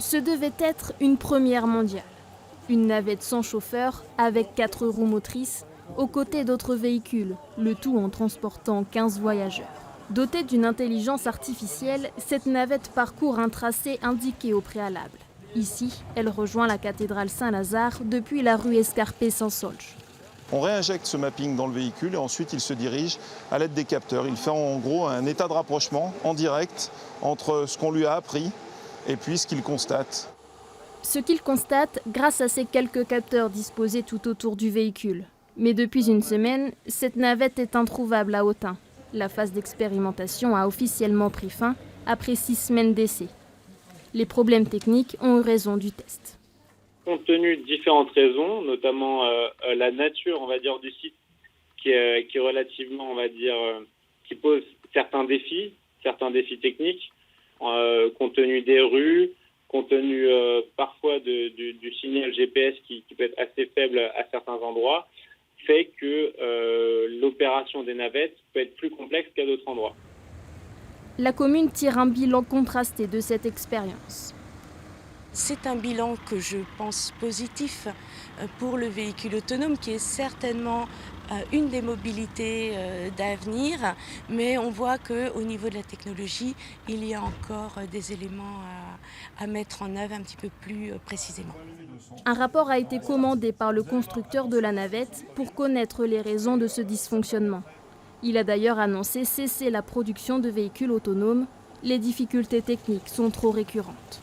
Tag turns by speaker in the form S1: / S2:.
S1: Ce devait être une première mondiale. Une navette sans chauffeur, avec 4 roues motrices, aux côtés d'autres véhicules, le tout en transportant 15 voyageurs. Dotée d'une intelligence artificielle, cette navette parcourt un tracé indiqué au préalable. Ici, elle rejoint la cathédrale Saint-Lazare depuis la rue Escarpé-Saint-Saulge.
S2: On réinjecte ce mapping dans le véhicule et ensuite il se dirige à l'aide des capteurs. Il fait en gros un état de rapprochement en direct entre ce qu'on lui a appris et puis ce qu'il constate.
S1: Ce qu'il constate grâce à ces quelques capteurs disposés tout autour du véhicule. Mais depuis une semaine, cette navette est introuvable à Autun. La phase d'expérimentation a officiellement pris fin après 6 semaines d'essai. Les problèmes techniques ont eu raison du test.
S3: Compte tenu de différentes raisons, notamment la nature, on va dire, du site, qui est relativement, on va dire, qui pose certains défis techniques, compte tenu des rues, compte tenu parfois du signal GPS qui peut être assez faible à certains endroits, fait que l'opération des navettes peut être plus complexe qu'à d'autres endroits.
S1: La commune tire un bilan contrasté de cette expérience.
S4: C'est un bilan que je pense positif pour le véhicule autonome qui est certainement une des mobilités d'avenir, mais on voit qu'au niveau de la technologie, il y a encore des éléments à mettre en œuvre un petit peu plus précisément.
S1: Un rapport a été commandé par le constructeur de la navette pour connaître les raisons de ce dysfonctionnement. Il a d'ailleurs annoncé cesser la production de véhicules autonomes. Les difficultés techniques sont trop récurrentes.